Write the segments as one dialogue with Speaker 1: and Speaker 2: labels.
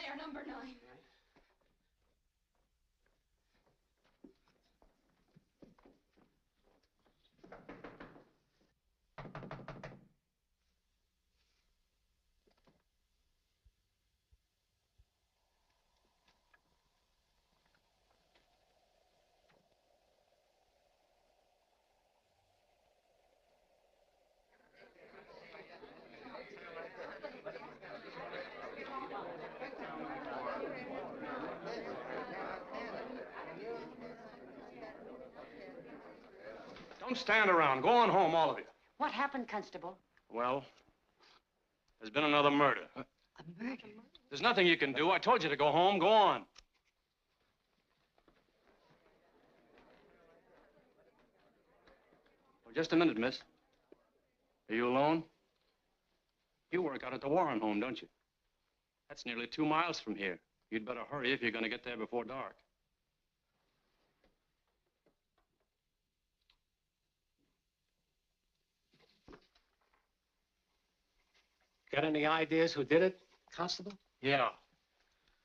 Speaker 1: there, number 9.
Speaker 2: Don't stand around. Go on home, all of you.
Speaker 3: What happened, Constable?
Speaker 2: Well, there's been another murder.
Speaker 3: A murder?
Speaker 2: There's nothing you can do. I told you to go home. Go on. Well, just a minute, miss. Are you alone? You work out at the Warren home, don't you? That's nearly 2 miles from here. You'd better hurry if you're going to get there before dark.
Speaker 4: Got any ideas who did it, Constable?
Speaker 2: Yeah.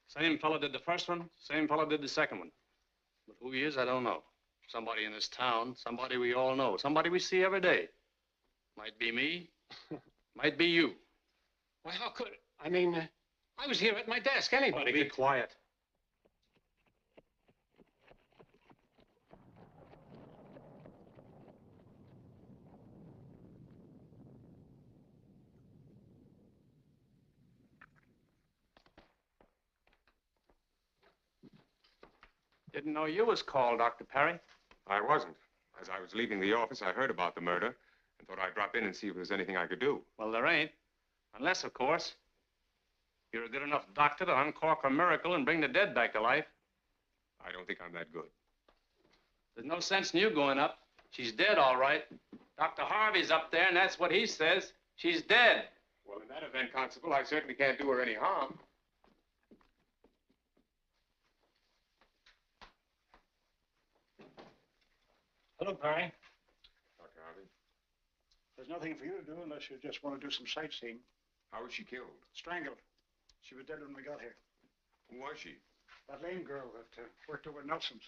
Speaker 2: Same fellow did the first one, same fellow did the second one. But who he is, I don't know. Somebody in this town, somebody we all know, somebody we see every day. Might be me, might be you.
Speaker 4: Why, how could... I mean, I was here at my desk. Anybody
Speaker 2: Be quiet. Didn't know you was called, Dr. Perry.
Speaker 5: I wasn't. As I was leaving the office, I heard about the murder and thought I'd drop in and see if there's anything I could do.
Speaker 2: Well, there ain't. Unless, of course, you're a good enough doctor to uncork a miracle and bring the dead back to life.
Speaker 5: I don't think I'm that good.
Speaker 2: There's no sense in you going up. She's dead, all right. Dr. Harvey's up there, and that's what he says. She's dead.
Speaker 5: Well, in that event, Constable, I certainly can't do her any harm.
Speaker 6: Hello, Perry.
Speaker 5: Dr. Harvey,
Speaker 6: There's nothing for you to do unless you just want to do some sightseeing.
Speaker 5: how was she killed?
Speaker 6: Strangled. She was dead when we got here.
Speaker 5: Who was she?
Speaker 6: That lame girl that worked over at Nelson's.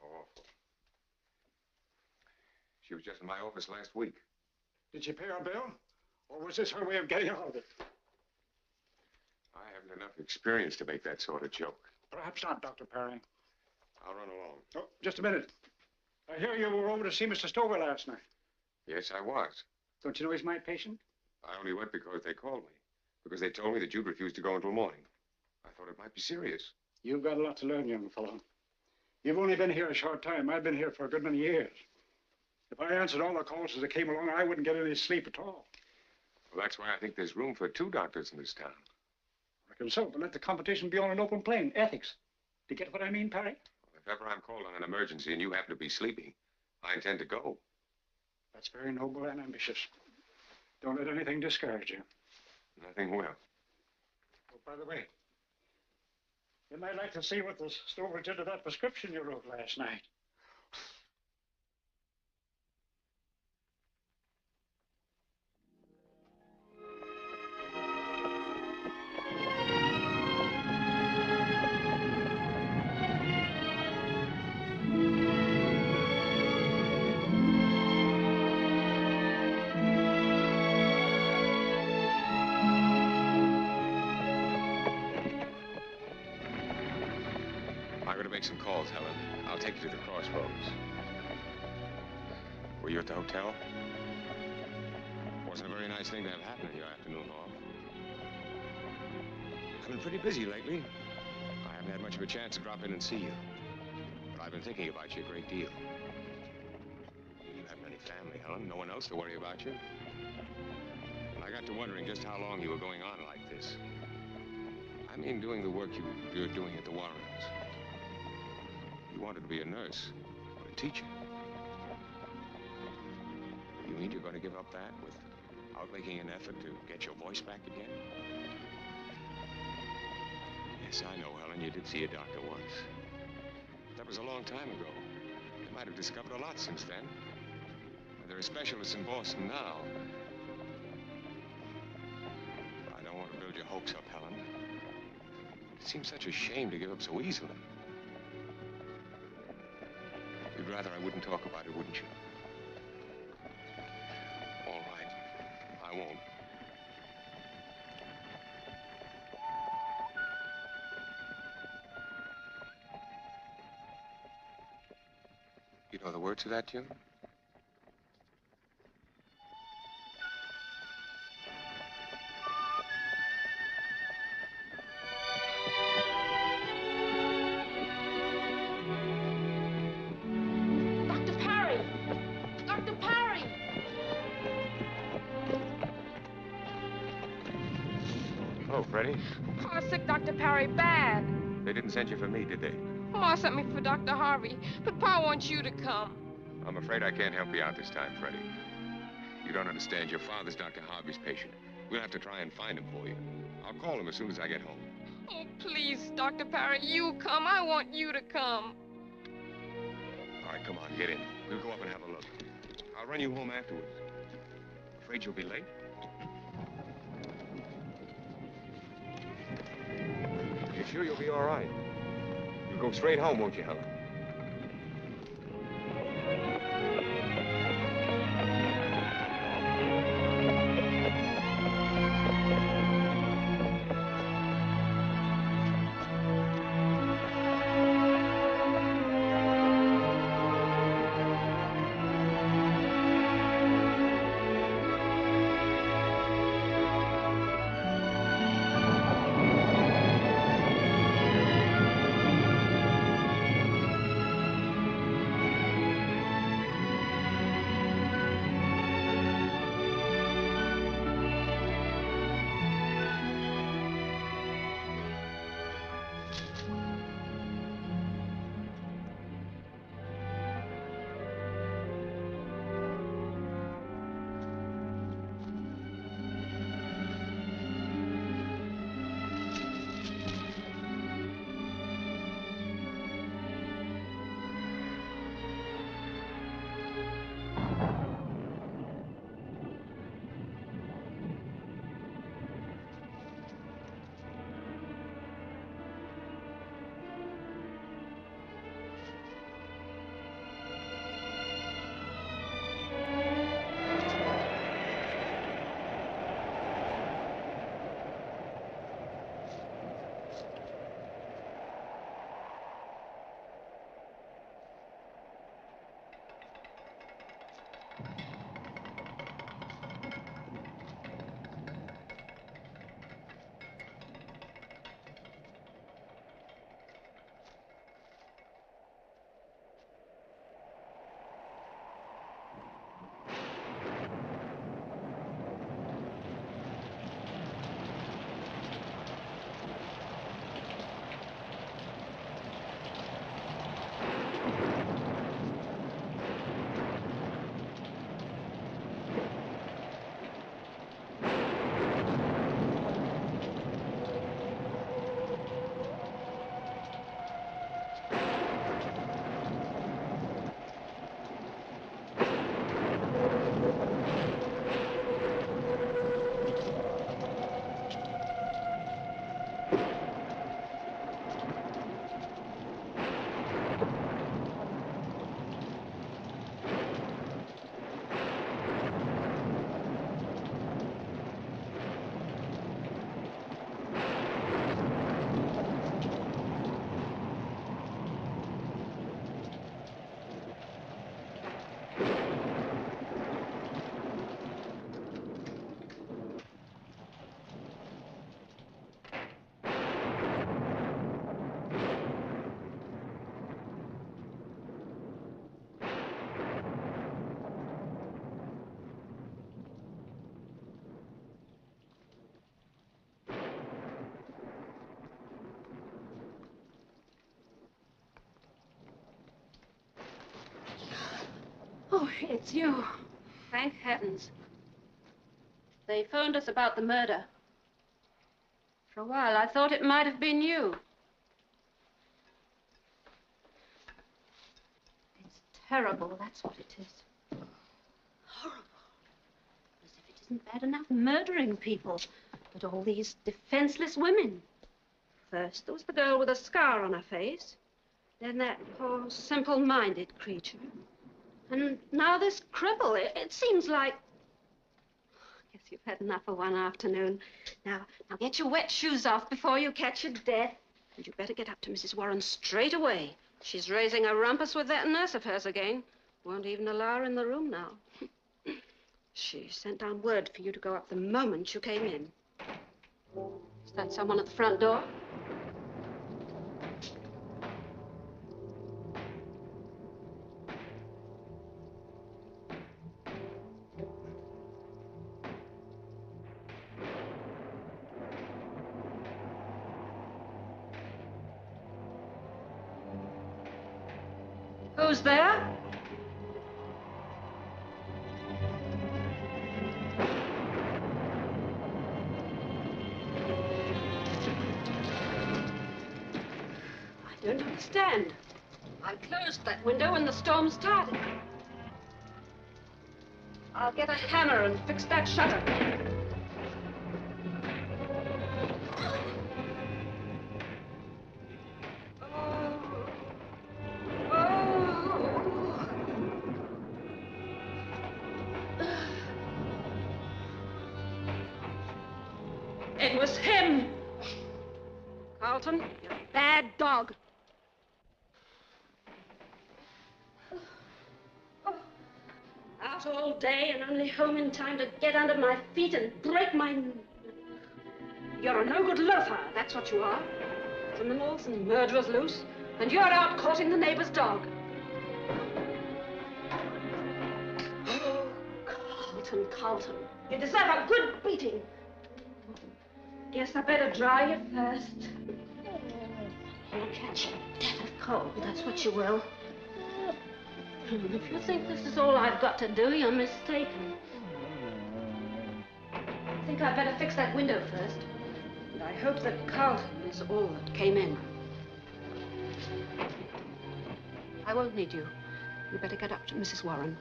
Speaker 5: Awful. She was just in my office last week.
Speaker 6: Did she pay her bill? Or was this her way of getting out of it?
Speaker 5: I haven't enough experience to make that sort of joke.
Speaker 6: Perhaps not, Dr. Perry.
Speaker 5: I'll run along.
Speaker 6: Oh, just a minute. I hear you were over to see Mr. Stover last night.
Speaker 5: Yes, I was.
Speaker 6: Don't you know he's my patient?
Speaker 5: I only went because they called me. Because they told me that you'd refuse to go until morning. I thought it might be serious.
Speaker 6: You've got a lot to learn, young fellow. You've only been here a short time. I've been here for a good many years. If I answered all the calls as they came along, I wouldn't get any sleep at all.
Speaker 5: Well, that's why I think there's room for 2 doctors in this town.
Speaker 6: I reckon so, but let the competition be on an open plane. Ethics. Do you get what I mean, Perry?
Speaker 5: Well, if ever I'm called on an emergency and you happen to be sleeping, I intend to go.
Speaker 6: That's very noble and ambitious. Don't let anything discourage you.
Speaker 5: Nothing will.
Speaker 6: Oh, by the way, you might like to see what the Stover did to that prescription you wrote last night.
Speaker 5: Make some calls, Helen. I'll take you to the crossroads. Were you at the hotel? Wasn't a very nice thing to have happen in your afternoon off. I've been pretty busy lately. I haven't had much of a chance to drop in and see you. But I've been thinking about you a great deal. You haven't any family, Helen. No one else to worry about you. And I got to wondering just how long you were going on like this. I mean, doing the work you're doing at the Warrens. You wanted to be a nurse or a teacher. You mean you're going to give up that without making an effort to get your voice back again? Yes, I know, Helen, you did see a doctor once. But that was a long time ago. You might have discovered a lot since then. And there are specialists in Boston now. hopes up, Helen. It seems such a shame to give up so easily. You'd rather I wouldn't talk about it, wouldn't you? All right. I won't. You know the words to that tune?
Speaker 1: Dr. Parry! Dr. Parry!
Speaker 5: Hello, Freddie.
Speaker 1: Oh, sick Dr. Parry, bad.
Speaker 5: They didn't send you for me, did they?
Speaker 1: Ma sent me for Dr. Harvey, but Pa wants you to come.
Speaker 5: I'm afraid I can't help you out this time, Freddie. You don't understand. Your father's Dr. Harvey's patient. We'll have to try and find him for you. I'll call him as soon as I get home.
Speaker 1: Oh, please, Dr. Parry, you come. I want you to come.
Speaker 5: All right, come on, get in. We'll go up and have a look. I'll run you home afterwards. Afraid you'll be late? You sure you'll be all right? You'll go straight home, won't you, Helen?
Speaker 3: Oh, it's you. Thank heavens. They phoned us about the murder. For a while, I thought it might have been you. It's terrible, that's what it is. Horrible. As if it isn't bad enough murdering people. But all these defenseless women. First, there was the girl with a scar on her face. Then that poor, simple-minded creature. And now this cripple. It seems like... I guess you've had enough for one afternoon. Now get your wet shoes off before you catch your death. And you better get up to Mrs. Warren straight away. She's raising a rumpus with that nurse of hers again. Won't even allow her in the room now. She sent down word for you to go up the moment you came in. Is that someone at the front door? Who's there? I don't understand. I closed that window when the storm started. I'll get a hammer and fix that shutter. It was him. Carlton, you're a bad dog. Out all day and only home in time to get under my feet and break my... You're a no-good loafer, that's what you are. Criminals and murderers loose, and you're out courting the neighbor's dog. Oh, Carlton, you deserve a good beating. Guess I better dry you first. You'll catch a death of cold, that's what you will. If you think this is all I've got to do, you're mistaken. I think I'd better fix that window first. And I hope that Carlton is all that came in. I won't need you. You better get up to Mrs. Warren.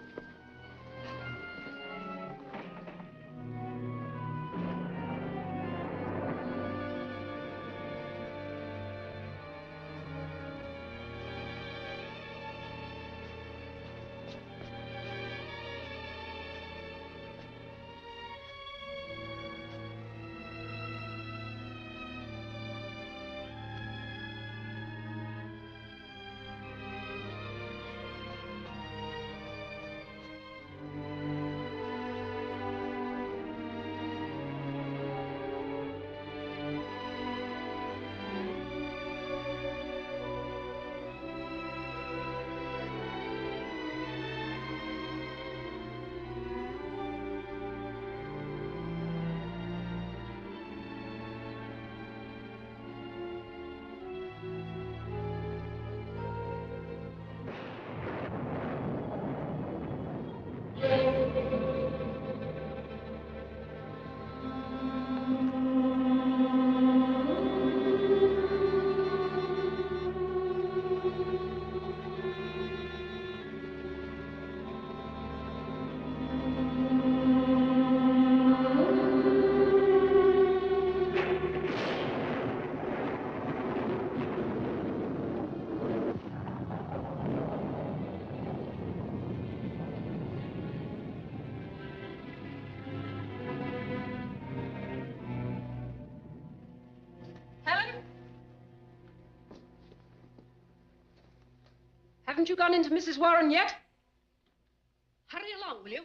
Speaker 3: Haven't you gone into Mrs. Warren yet? Hurry along, will you?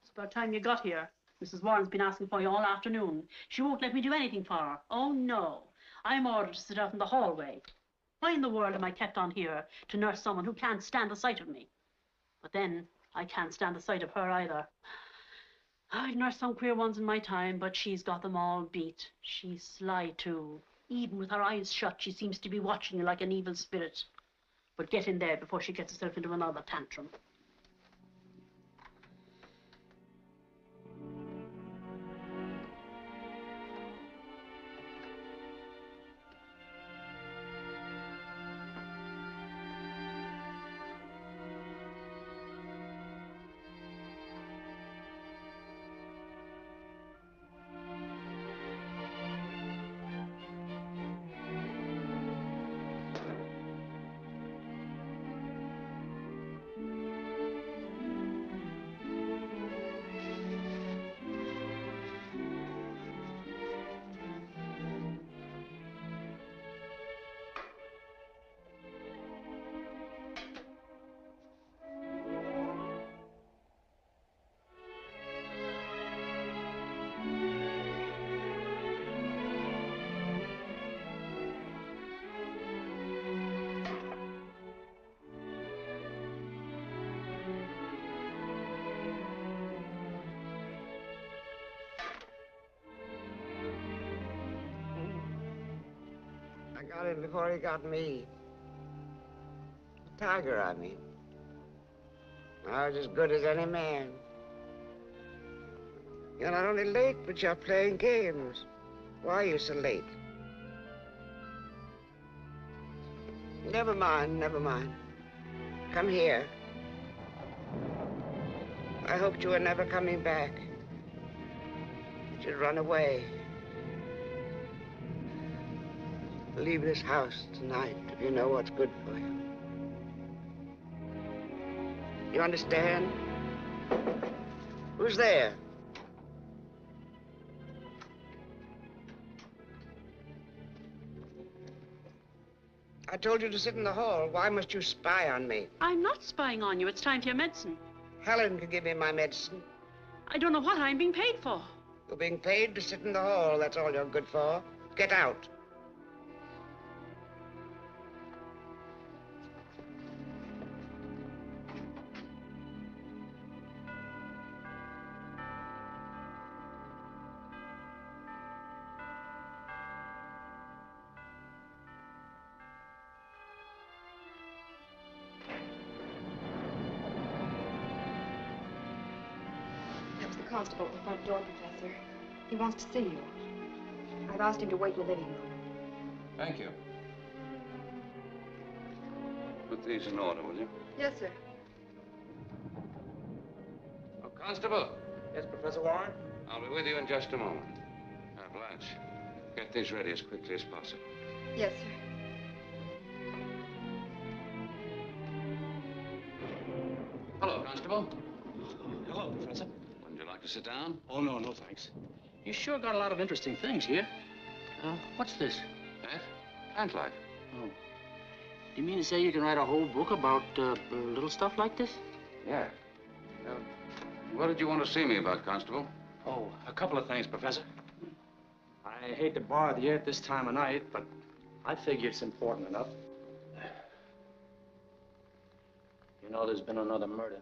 Speaker 7: It's about time you got here. Mrs. Warren's been asking for you all afternoon. She won't let me do anything for her. Oh, no. I'm ordered to sit out in the hallway. Why in the world am I kept on here to nurse someone who can't stand the sight of me? But then, I can't stand the sight of her either. I've nursed some queer ones in my time, but she's got them all beat. She's sly, too. Even with her eyes shut, she seems to be watching you like an evil spirit. But get in there before she gets herself into another tantrum.
Speaker 8: got him before he got me. Tiger, I mean. I was as good as any man. You're not only late, but you're playing games. Why are you so late? Never mind, never mind. Come here. I hoped you were never coming back. That you'd run away. Leave this house tonight if you know what's good for you. You understand? Who's there? I told you to sit in the hall. Why must you spy on me?
Speaker 7: I'm not spying on you. It's time for your medicine.
Speaker 8: Helen can give me my medicine.
Speaker 7: I don't know what I'm being paid for.
Speaker 8: You're being paid to sit in the hall. That's all you're good for. Get out.
Speaker 9: Constable at the front door, Professor. He wants to see you. I've asked him to wait in the living room.
Speaker 2: Thank you. Put these in order, will you?
Speaker 9: Yes, sir.
Speaker 2: Oh, Constable.
Speaker 4: Yes, Professor Warren?
Speaker 2: I'll be with you in just a moment. Now, Blanche, get these ready as quickly as possible.
Speaker 9: Yes, sir.
Speaker 2: Hello, Constable.
Speaker 4: Hello, Professor.
Speaker 2: Would you like to sit down?
Speaker 4: Oh, no, no, thanks. You sure got a lot of interesting things here. What's this?
Speaker 2: That? Plant life.
Speaker 4: Oh. You mean to say you can write a whole book about little stuff like this?
Speaker 2: Yeah. What did you want to see me about, Constable?
Speaker 4: Oh, a couple of things, Professor. I hate to bother you at this time of night, but I figure it's important enough. You know there's been another murder.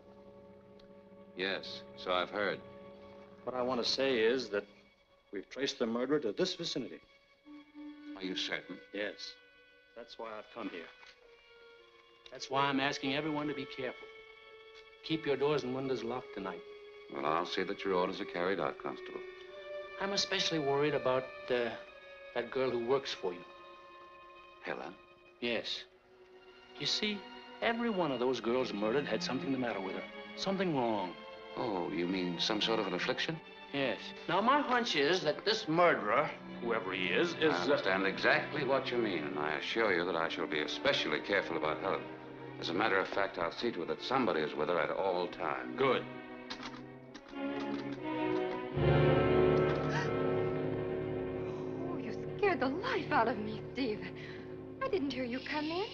Speaker 2: Yes, so I've heard.
Speaker 4: What I want to say is that we've traced the murderer to this vicinity.
Speaker 2: Are you certain?
Speaker 4: Yes. That's why I've come here. That's why I'm asking everyone to be careful. Keep your doors and windows locked tonight.
Speaker 2: Well, I'll see that your orders are carried out, Constable.
Speaker 4: I'm especially worried about that girl who works for you.
Speaker 2: Helen?
Speaker 4: Yes. You see, every one of those girls murdered had something the matter with her. Something wrong.
Speaker 2: Oh, you mean some sort of an affliction?
Speaker 4: Yes. Now, my hunch is that this murderer, whoever he is...
Speaker 2: I understand exactly what you mean, and I assure you that I shall be especially careful about Helen. As a matter of fact, I'll see to it that somebody is with her at all times.
Speaker 4: Good.
Speaker 9: Oh, you scared the life out of me, Steve. I didn't hear you come in.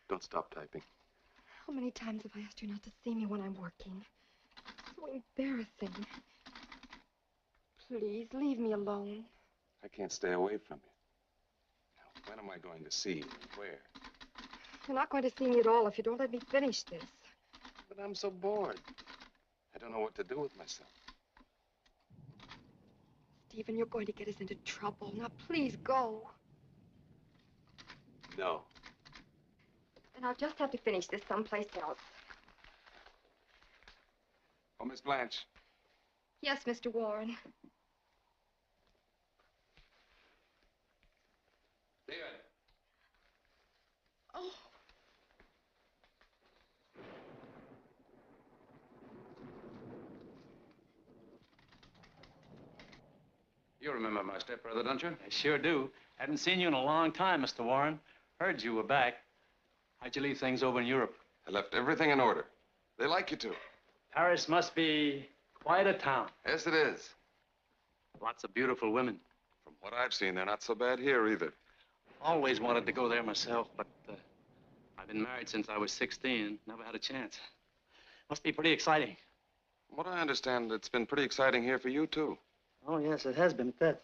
Speaker 5: Don't stop typing.
Speaker 9: How many times have I asked you not to see me when I'm working? So embarrassing. Please, leave me alone.
Speaker 5: I can't stay away from you. Now, when am I going to see you? Where?
Speaker 9: You're not going to see me at all if you don't let me finish this.
Speaker 5: But I'm so bored. I don't know what to do with myself.
Speaker 9: Stephen, you're going to get us into trouble. Now, please go.
Speaker 5: No.
Speaker 9: And I'll just have to finish this someplace else.
Speaker 5: Oh, Miss Blanche.
Speaker 9: Yes, Mr. Warren.
Speaker 2: David.
Speaker 9: Oh.
Speaker 2: You remember my stepbrother, don't you?
Speaker 4: I sure do. Haven't seen you in a long time, Mr. Warren. Heard you were back. How'd you leave things over in Europe?
Speaker 5: I left everything in order. They like you to.
Speaker 4: Paris must be quite a town.
Speaker 5: Yes, it is.
Speaker 4: Lots of beautiful women.
Speaker 5: From what I've seen, they're not so bad here either.
Speaker 4: Always wanted to go there myself, but I've been married since I was 16. Never had a chance. Must be pretty exciting.
Speaker 5: From what I understand, it's been pretty exciting here for you, too.
Speaker 4: Oh, yes, it has been at that.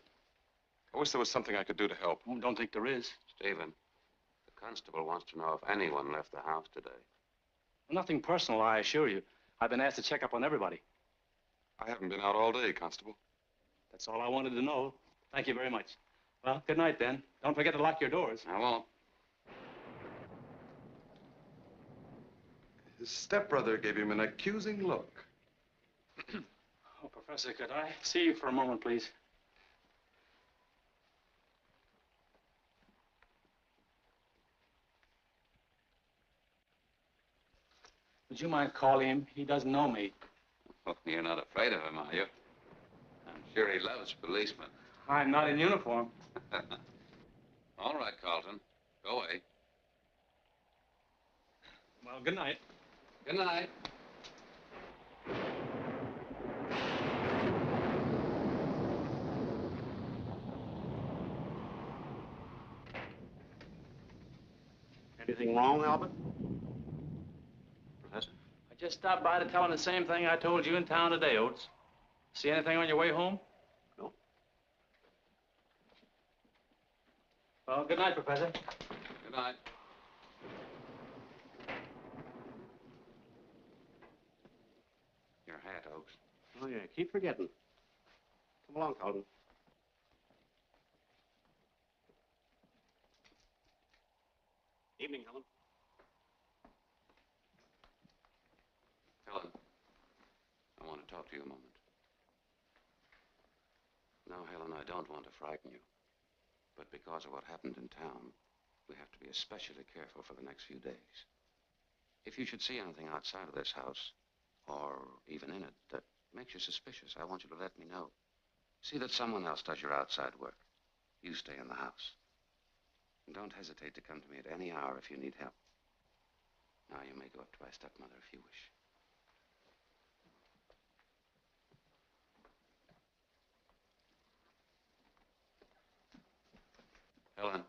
Speaker 5: I wish there was something I could do to help.
Speaker 4: Oh, don't think there is.
Speaker 2: Stephen, the constable wants to know if anyone left the house today.
Speaker 4: Nothing personal, I assure you. I've been asked to check up on everybody.
Speaker 5: I haven't been out all day, Constable.
Speaker 4: That's all I wanted to know. Thank you very much. Well, good night, then. Don't forget to lock your doors.
Speaker 10: I won't.
Speaker 11: His stepbrother gave him an accusing look.
Speaker 4: Oh, Professor, could I see you for a moment, please? Would you mind calling him? He doesn't know me.
Speaker 10: Oh, you're not afraid of him, are you? I'm sure he loves policemen.
Speaker 4: I'm not in uniform.
Speaker 10: All right, Carlton. Go away.
Speaker 4: Well, good night.
Speaker 10: Good night.
Speaker 4: Anything wrong, Albert?
Speaker 10: Professor?
Speaker 4: I just stopped by to tell him the same thing I told you in town today, Oates. See anything on your way home?
Speaker 10: No.
Speaker 4: Well, good night, Professor.
Speaker 10: Good night. Your hat, Oakes.
Speaker 4: Oh, yeah, keep forgetting. Come along, Carlton. Evening, Helen.
Speaker 10: Helen, I want to talk to you a moment. Now, Helen, I don't want to frighten you, but because of what happened in town, we have to be especially careful for the next few days. If you should see anything outside of this house, or even in it, that makes you suspicious, I want you to let me know. See that someone else does your outside work. You stay in the house. And don't hesitate to come to me at any hour if you need help. Now, you may go up to my stepmother if you wish. Helen,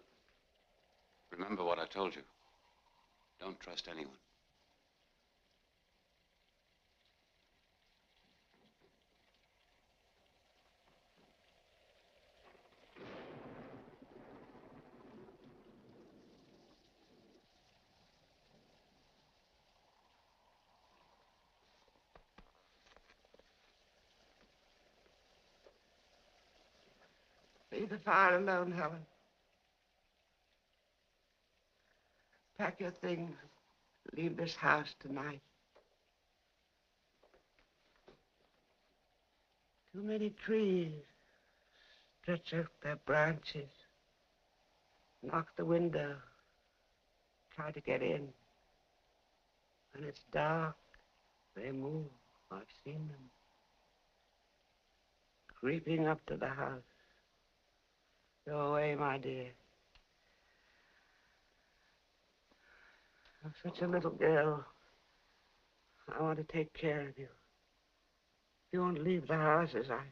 Speaker 10: remember what I told you. Don't trust anyone.
Speaker 8: Leave the fire alone, Helen. Pack your things. Leave this house tonight. Too many trees stretch out their branches. Knock the window. Try to get in. When it's dark, they move. I've seen them. Creeping up to the house. Go away, my dear. I'm such a little girl. I want to take care of you. You won't leave the house as I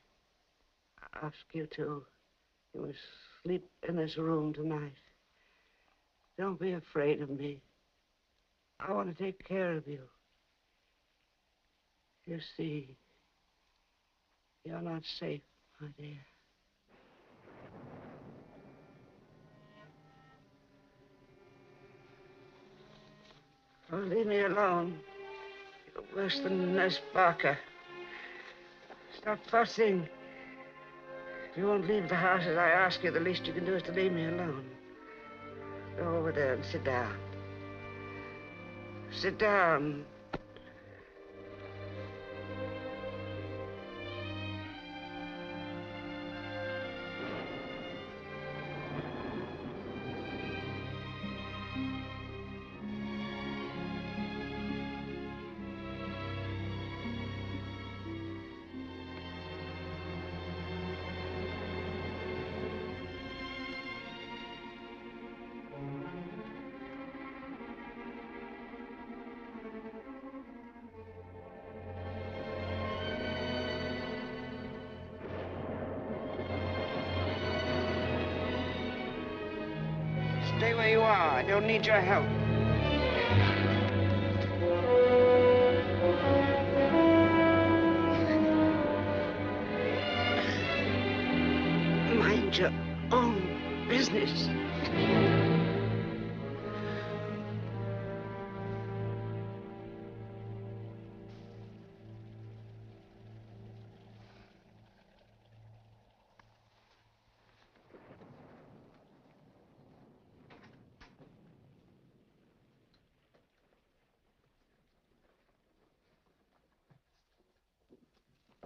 Speaker 8: ask you to. You must sleep in this room tonight. Don't be afraid of me. I want to take care of you. You see, you're not safe, my dear. Oh, leave me alone. You're worse than Nurse Barker. Stop fussing. If you won't leave the house as I ask you, the least you can do is to leave me alone. Go over there and sit down. Sit down. Stay where you are. I don't need your help. Mind your own business.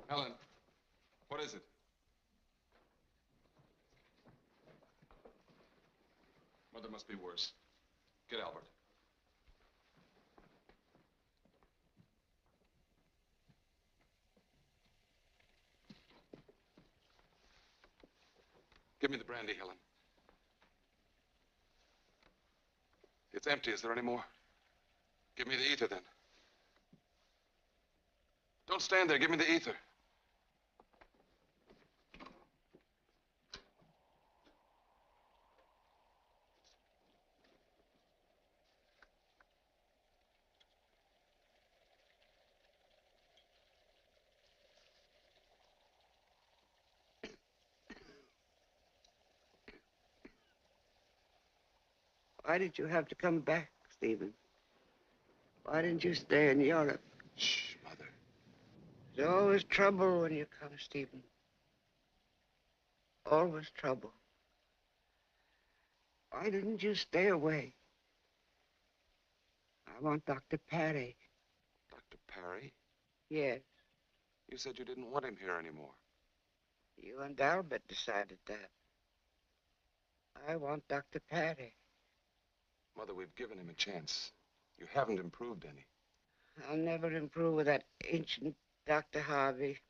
Speaker 5: Helen, what is it? Mother must be worse. Get Albert. Give me the brandy, Helen. It's empty. Is there any more? Give me the ether, then. Don't stand there. Give me the ether.
Speaker 8: Why did you have to come back, Stephen? Why didn't you stay in Europe?
Speaker 5: Shh, Mother.
Speaker 8: There's always trouble when you come, Stephen. Always trouble. Why didn't you stay away? I want Dr. Parry.
Speaker 5: Dr. Parry?
Speaker 8: Yes.
Speaker 5: You said you didn't want him here anymore.
Speaker 8: You and Albert decided that. I want Dr. Parry.
Speaker 5: Mother, we've given him a chance. You haven't improved any.
Speaker 8: I'll never improve with that ancient Dr. Harvey.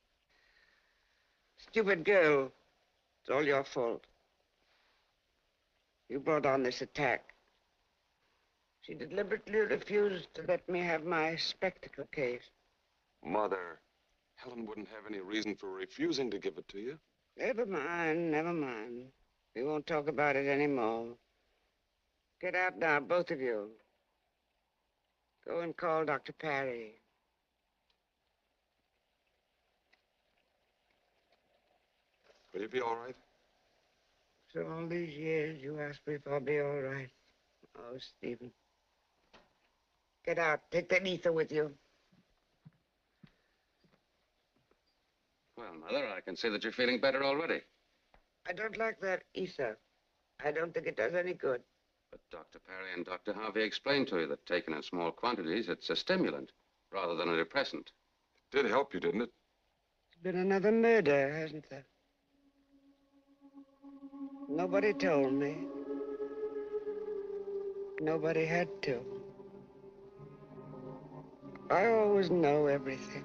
Speaker 8: Stupid girl. It's all your fault. You brought on this attack. She deliberately refused to let me have my spectacle case.
Speaker 5: Mother, Helen wouldn't have any reason for refusing to give it to you.
Speaker 8: Never mind, never mind. We won't talk about it anymore. Get out now, both of you. Go and call Dr. Parry.
Speaker 5: Will you be all right?
Speaker 8: So all these years, you asked me if I'll be all right. Oh, Stephen. Get out. Take that ether with you.
Speaker 10: Well, Mother, I can see that you're feeling better already.
Speaker 8: I don't like that ether. I don't think it does any good.
Speaker 10: But Dr. Parry and Dr. Harvey explained to you that taken in small quantities, it's a stimulant rather than a depressant.
Speaker 5: It did help you, didn't it?
Speaker 8: There's been another murder, hasn't there? Nobody told me. Nobody had to. I always know everything.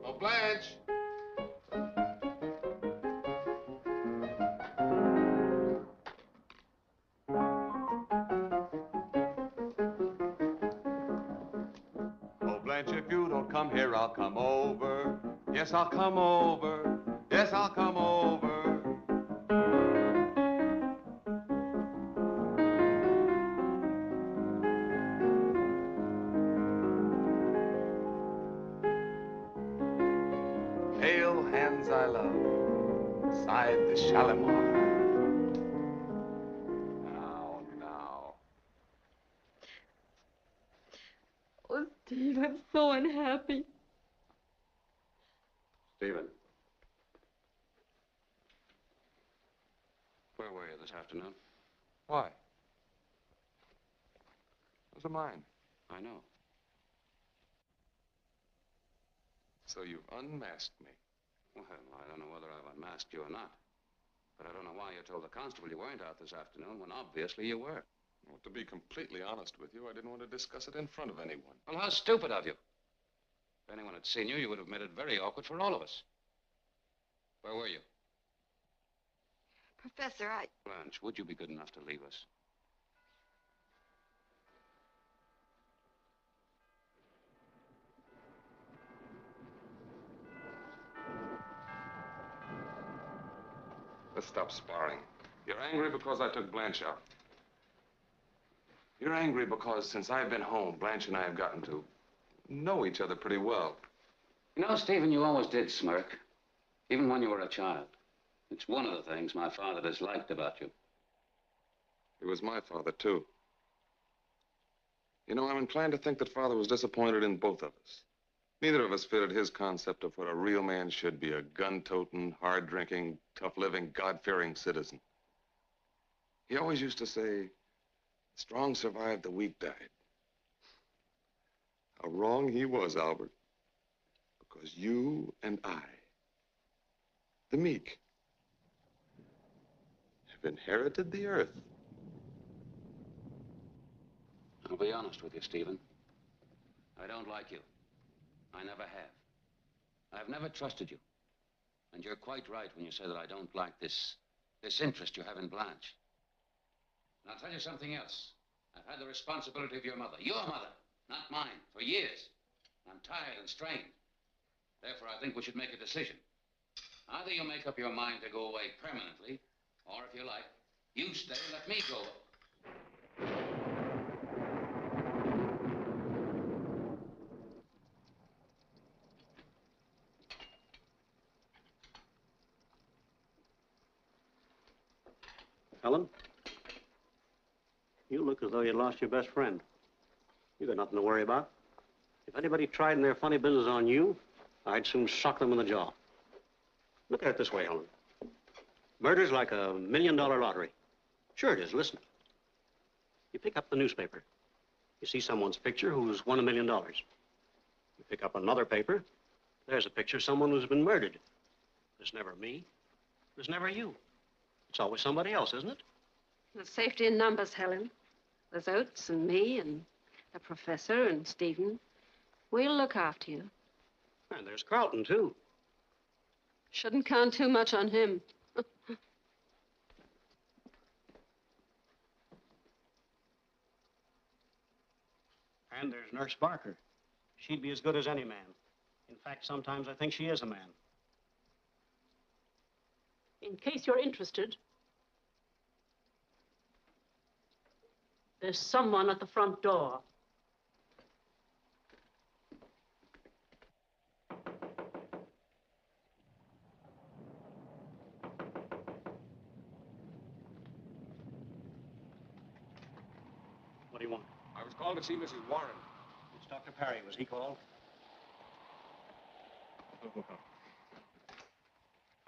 Speaker 5: Oh, Blanche! Oh, Blanche, if you don't come here, I'll come over. Yes, I'll come over. Yes, I'll come over. Pale hands I love, sighed the Shalimar. Now.
Speaker 1: Oh, Steve, I'm so unhappy.
Speaker 10: Stephen. Where were you this afternoon?
Speaker 5: Why? Those are mine.
Speaker 10: I know.
Speaker 5: So you've unmasked me.
Speaker 10: Well, I don't know whether I've unmasked you or not. But I don't know why you told the constable you weren't out this afternoon when obviously you were.
Speaker 5: Well, to be completely honest with you, I didn't want to discuss it in front of anyone.
Speaker 10: Well, how stupid of you. If anyone had seen you, you would have made it very awkward for all of us. Where were you?
Speaker 9: Professor,
Speaker 10: Blanche, would you be good enough to leave us?
Speaker 5: Let's stop sparring. You're angry because I took Blanche out. You're angry because since I've been home, Blanche and I have gotten to know each other pretty well.
Speaker 10: You know, Stephen, you always did smirk, even when you were a child. It's one of the things my father disliked about you.
Speaker 5: He was my father, too. You know, I'm inclined to think that Father was disappointed in both of us. Neither of us fitted his concept of what a real man should be, a gun-toting, hard-drinking, tough-living, God-fearing citizen.
Speaker 11: He always used to say, strong survived, the weak died. How wrong he was, Albert. Because you and I, the meek, have inherited the earth.
Speaker 10: I'll be honest with you, Stephen. I don't like you. I never have. I've never trusted you. And you're quite right when you say that I don't like this interest you have in Blanche. And I'll tell you something else. I've had the responsibility of your mother, not mine, for years. I'm tired and strained. Therefore, I think we should make a decision. Either you make up your mind to go away permanently, or if you like, you stay and let me go.
Speaker 4: Helen, you look as though you lost your best friend. You got nothing to worry about. If anybody tried their funny business on you, I'd soon sock them in the jaw. Look at it this way, Helen. Murder's like a $1 million lottery. Sure it is, listen. You pick up the newspaper. You see someone's picture who's won $1 million. You pick up another paper. There's a picture of someone who's been murdered. There's never me. There's never you. It's always somebody else, isn't it?
Speaker 3: There's safety in numbers, Helen. There's Oates and me and the professor and Stephen. We'll look after you.
Speaker 4: And there's Carlton, too.
Speaker 3: Shouldn't count too much on him.
Speaker 4: And there's Nurse Barker. She'd be as good as any man. In fact, sometimes I think she is a man.
Speaker 7: In case you're interested, there's someone at the front door.
Speaker 4: What do you want?
Speaker 5: I was called to see Mrs. Warren.
Speaker 4: It's Dr. Parry. Was he called?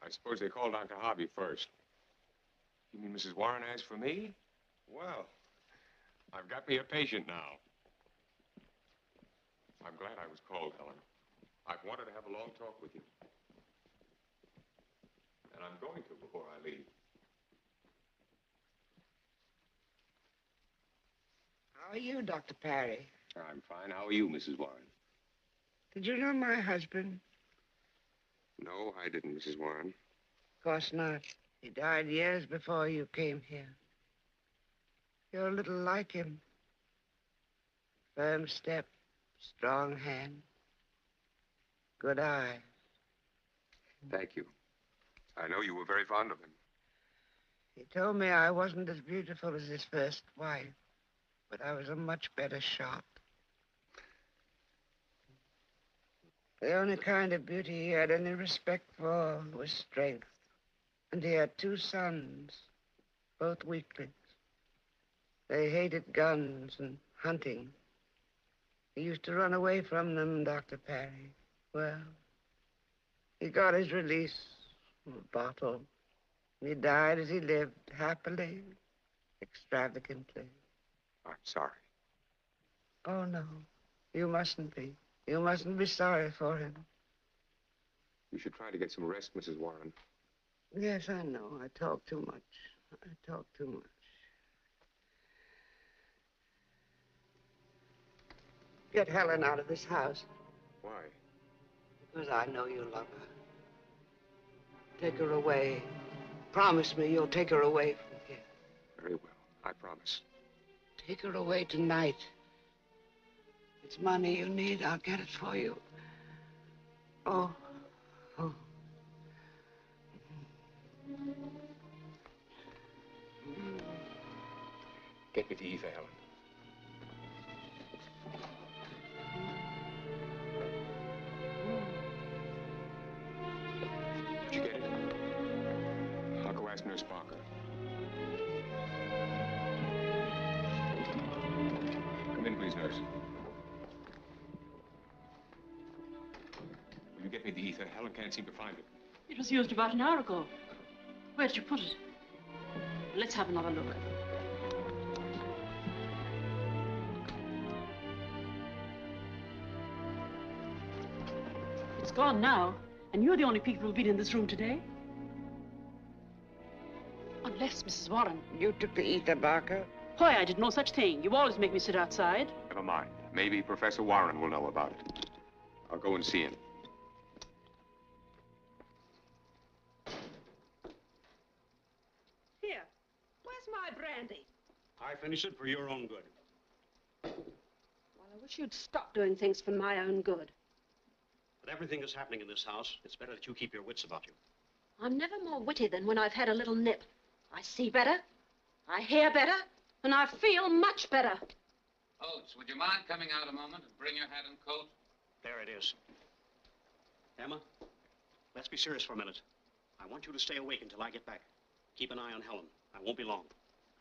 Speaker 5: I suppose they called Dr. Hobby first. You mean Mrs. Warren asked for me? Well, I've got me a patient now. I'm glad I was called, Helen. I've wanted to have a long talk with you. And I'm going to before I leave.
Speaker 8: How are you, Dr. Parry?
Speaker 5: I'm fine. How are you, Mrs. Warren?
Speaker 8: Did you know my husband?
Speaker 5: No, I didn't, Mrs. Warren.
Speaker 8: Of course not. He died years before you came here. You're a little like him. Firm step, strong hand, good eye.
Speaker 5: Thank you. I know you were very fond of him.
Speaker 8: He told me I wasn't as beautiful as his first wife, but I was a much better shot. The only kind of beauty he had any respect for was strength. And he had 2 sons, both weaklings. They hated guns and hunting. He used to run away from them, Dr. Parry. Well, he got his release from a bottle. And he died as he lived, happily, extravagantly.
Speaker 5: I'm sorry.
Speaker 8: Oh, no. You mustn't be. You mustn't be sorry for him.
Speaker 5: You should try to get some rest, Mrs. Warren.
Speaker 8: Yes, I know. I talk too much. I talk too much. Get Helen out of this house.
Speaker 5: Why?
Speaker 8: Because I know you love her. Take her away. Promise me you'll take her away from here.
Speaker 5: Very well. I promise.
Speaker 8: Take her away tonight. It's money you need. I'll get it for you. Oh. Oh.
Speaker 5: Get me the ether, Helen. Did you get it? I'll go ask Nurse Barker. Come in, please, nurse. Will you get me the ether? Helen can't seem to find it.
Speaker 7: It was used about an hour ago. Where did you put it? let's have another look. It's gone now, and you're the only people who've been in this room today. Unless, Mrs. Warren.
Speaker 8: You took the ether, Barker?
Speaker 7: Why, I did no such thing. You always make me sit outside.
Speaker 5: Never mind. Maybe Professor Warren will know about it. I'll go and see him.
Speaker 3: Here, where's my brandy?
Speaker 4: I finished it for your own good.
Speaker 3: Well, I wish you'd stop doing things for my own good.
Speaker 4: With everything that's happening in this house, it's better that you keep your wits about you.
Speaker 3: I'm never more witty than when I've had a little nip. I see better, I hear better, and I feel much better.
Speaker 10: Oates, would you mind coming out a moment and bring your hat and coat?
Speaker 4: There it is. Emma, let's be serious for a minute. I want you to stay awake until I get back. Keep an eye on Helen. I won't be long.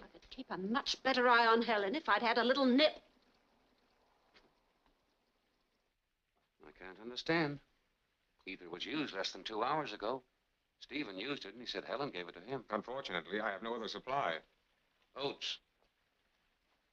Speaker 3: I could keep a much better eye on Helen if I'd had a little nip.
Speaker 10: I can't understand. Ether was used less than 2 hours ago. Stephen used it, and he said Helen gave it to him.
Speaker 5: Unfortunately, I have no other supply.
Speaker 10: Oates,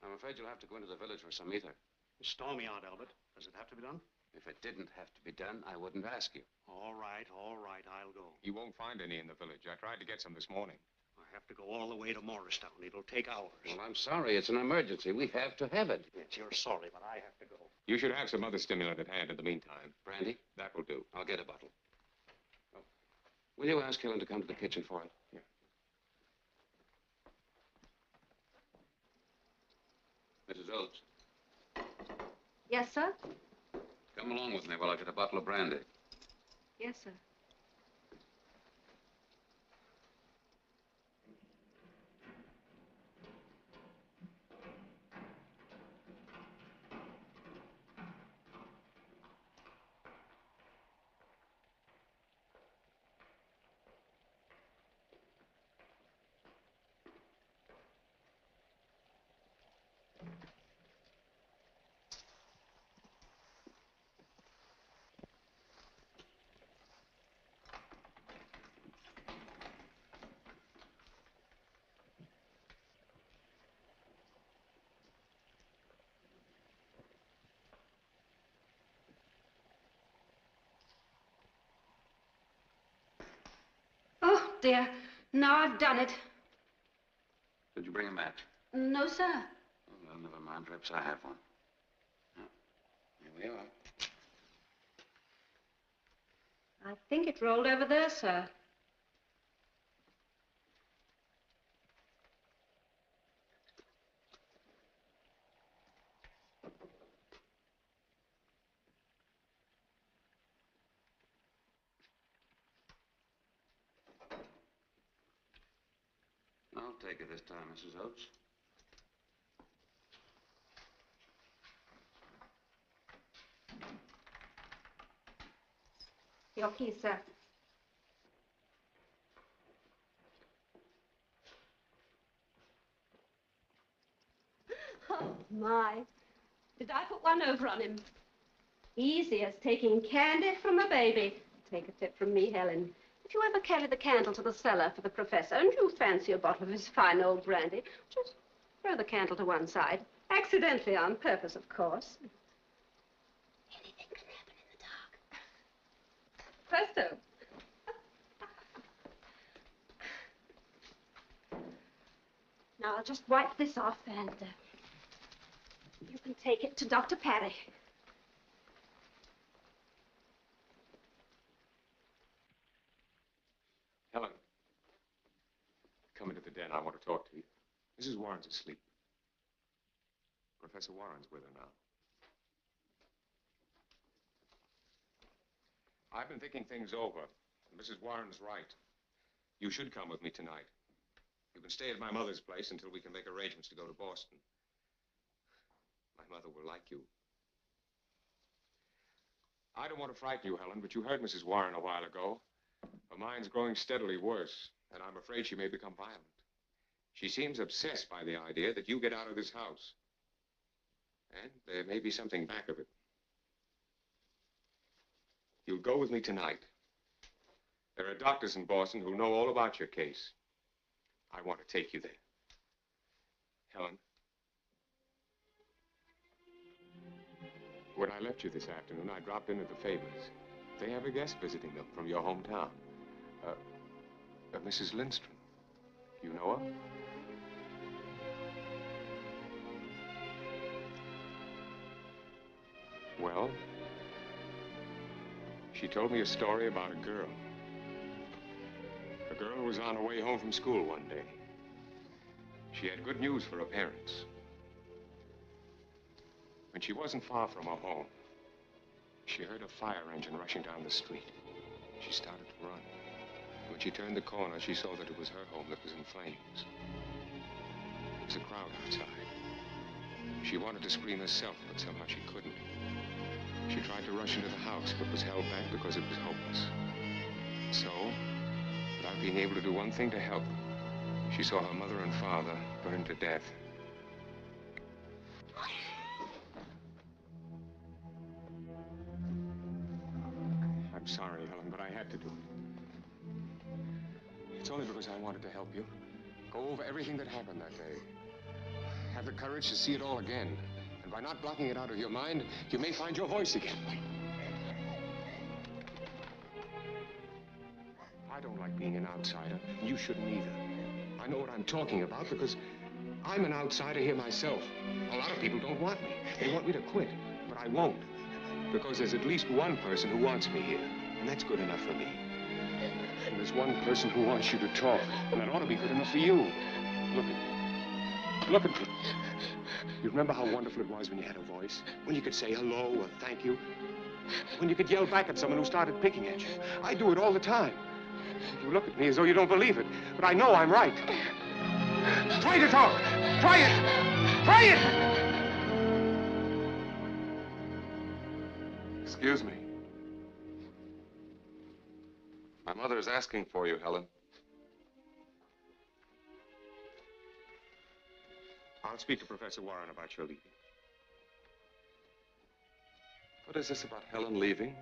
Speaker 10: I'm afraid you'll have to go into the village for some ether.
Speaker 4: Stall me out, Albert. Does it have to be done?
Speaker 10: If it didn't have to be done, I wouldn't ask you.
Speaker 4: All right, I'll go.
Speaker 5: You won't find any in the village. I tried to get some this morning.
Speaker 4: I have to go all the way to Morristown. It'll take hours.
Speaker 10: Well, I'm sorry. It's an emergency. We have to have it.
Speaker 4: Yes, you're sorry, but I have to go.
Speaker 5: You should have some other stimulant at hand in the meantime.
Speaker 10: Brandy?
Speaker 5: That will do.
Speaker 10: I'll get a bottle. Oh. Will you ask Helen to come to the kitchen for it?
Speaker 5: Yeah.
Speaker 10: Mrs. Oates,
Speaker 3: Yes, sir?
Speaker 10: come along with me while I get a bottle of brandy.
Speaker 3: Yes, sir. Oh, dear. Now I've done it.
Speaker 10: Did you bring a match?
Speaker 3: No, sir.
Speaker 10: Oh, well, never mind. Perhaps I have one. Oh, here we are.
Speaker 3: I think it rolled over there, sir.
Speaker 10: I'll take it this time, Mrs. Oates.
Speaker 3: Your key, sir. Oh, my. Did I put one over on him? Easy as taking candy from a baby. Take a tip from me, Helen. If you ever carry the candle to the cellar for the professor and you fancy a bottle of his fine old brandy, just throw the candle to one side. Accidentally, on purpose, of course. Anything can happen in the dark. Presto. Now, I'll just wipe this off and you can take it to Dr. Parry.
Speaker 5: Helen, come into the den. I want to talk to you. Mrs. Warren's asleep. Professor Warren's with her now. I've been thinking things over. Mrs. Warren's right. You should come with me tonight. You can stay at my mother's place until we can make arrangements to go to Boston. My mother will like you. I don't want to frighten you, Helen, but you heard Mrs. Warren a while ago. Her mind's growing steadily worse, and I'm afraid she may become violent. She seems obsessed by the idea that you get out of this house. And there may be something back of it. You'll go with me tonight. There are doctors in Boston who know all about your case. I want to take you there. Helen. When I left you this afternoon, I dropped in at the Favors. They have a guest visiting them from your hometown. Mrs. Lindstrom. You know her? Well, she told me a story about a girl. A girl who was on her way home from school one day. She had good news for her parents. When she wasn't far from her home, she heard a fire engine rushing down the street. She started to run. When she turned the corner, she saw that it was her home that was in flames. There was a crowd outside. She wanted to scream herself, but somehow she couldn't. She tried to rush into the house, but was held back because it was hopeless. So, without being able to do one thing to help, she saw her mother and father burned to death. I'm sorry, Helen, but I had to do it. It's only because I wanted to help you. Go over everything that happened that day. Have the courage to see it all again. And by not blocking it out of your mind, you may find your voice again. I don't like being an outsider, and you shouldn't either. I know what I'm talking about because I'm an outsider here myself. A lot of people don't want me. They want me to quit, but I won't. Because there's at least one person who wants me here, and that's good enough for me. And there's one person who wants you to talk, and that ought to be good enough for you. Look at me. Look at me. You remember how wonderful it was when you had a voice? When you could say hello or thank you? When you could yell back at someone who started picking at you? I do it all the time. You look at me as though you don't believe it, but I know I'm right. Try to talk. Try it. Try it!
Speaker 11: Excuse me. My mother is asking for you, Helen.
Speaker 5: I'll speak to Professor Warren about your leaving.
Speaker 11: What is this about Helen leaving?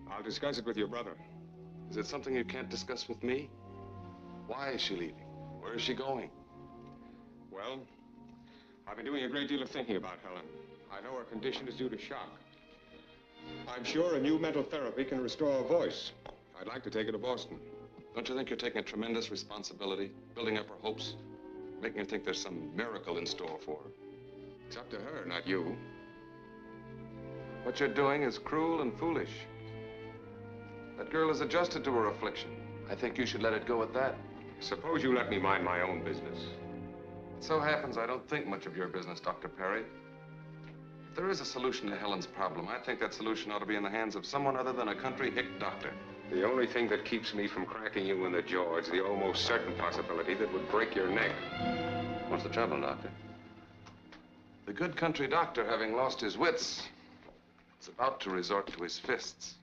Speaker 5: I'll discuss it with your brother.
Speaker 11: Is it something you can't discuss with me? Why is she leaving? Where is she going?
Speaker 5: Well, I've been doing a great deal of thinking about Helen. I know her condition is due to shock. I'm sure a new mental therapy can restore her voice. I'd like to take her to Boston.
Speaker 11: Don't you think you're taking a tremendous responsibility, building up her hopes, making her think there's some miracle in store for her?
Speaker 5: It's up to her, not you.
Speaker 11: What you're doing is cruel and foolish. That girl is adjusted to her affliction. I think you should let it go at that.
Speaker 5: Suppose you let me mind my own business.
Speaker 11: It so happens I don't think much of your business, Dr. Perry. If there is a solution to Helen's problem, I think that solution ought to be in the hands of someone other than a country hick doctor.
Speaker 5: The only thing that keeps me from cracking you in the jaw is the almost certain possibility that would break your neck.
Speaker 10: What's the trouble, Doctor?
Speaker 11: The good country doctor, having lost his wits, is about to resort to his fists.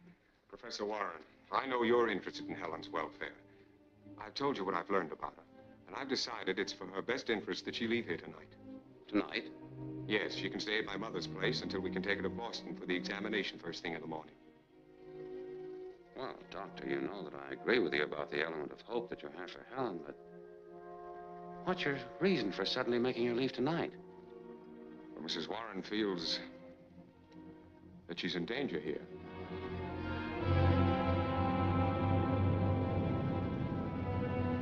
Speaker 5: Professor Warren, I know you're interested in Helen's welfare. I've told you what I've learned about her, and I've decided it's for her best interest that she leave here tonight.
Speaker 10: Tonight?
Speaker 5: Yes, she can stay at my mother's place until we can take her to Boston for the examination first thing in the morning.
Speaker 10: Well, Doctor, you know that I agree with you about the element of hope that you have for Helen, but what's your reason for suddenly making her leave tonight?
Speaker 5: Well, Mrs. Warren feels that she's in danger here.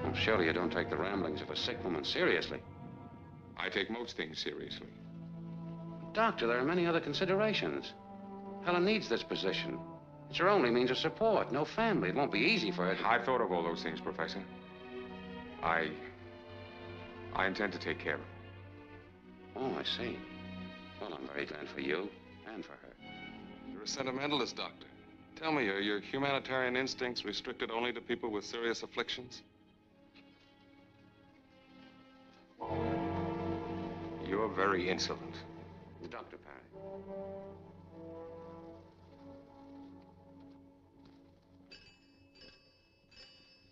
Speaker 10: Well, surely you don't take the ramblings of a sick woman seriously.
Speaker 5: I take most things seriously.
Speaker 10: Doctor, there are many other considerations. Helen needs this position. It's her only means of support. No family. It won't be easy for her to...
Speaker 5: I've thought of all those things, Professor. I intend to take care of her.
Speaker 10: Oh, I see. Well, I'm very glad for you and for her.
Speaker 11: You're a sentimentalist, Doctor. Tell me, are your humanitarian instincts restricted only to people with serious afflictions?
Speaker 5: You're very insolent.
Speaker 10: Dr. Perry.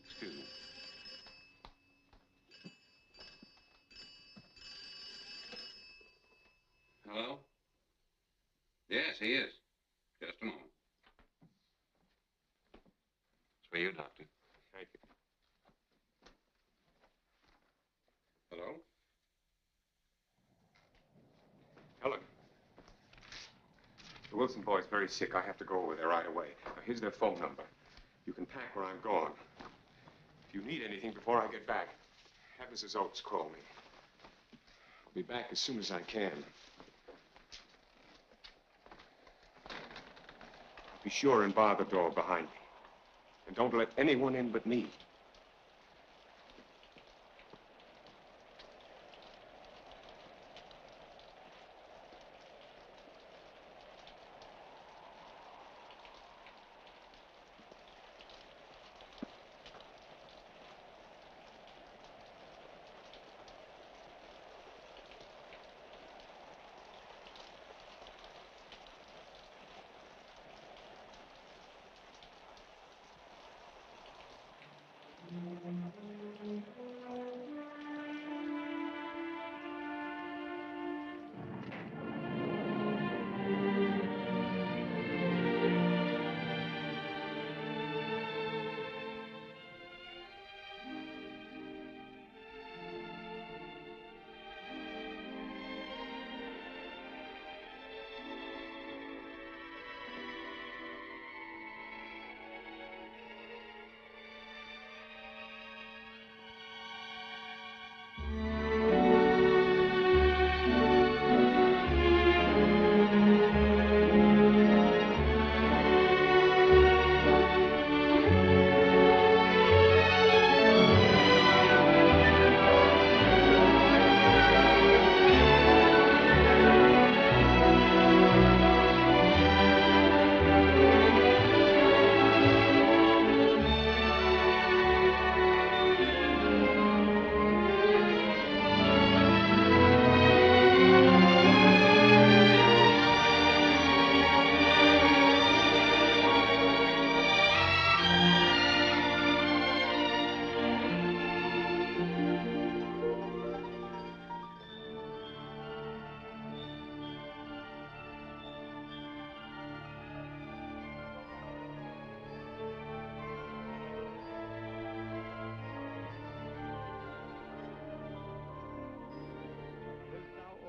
Speaker 10: Excuse me. Hello? Yes, he is. Just a moment. It's for you, Doctor.
Speaker 5: Thank you. The Wilson boy's very sick. I have to go over there right away. Now, here's their phone number. You can pack where I'm going. If you need anything before I get back, have Mrs. Oates call me. I'll be back as soon as I can. Be sure and bar the door behind me. And don't let anyone in but me.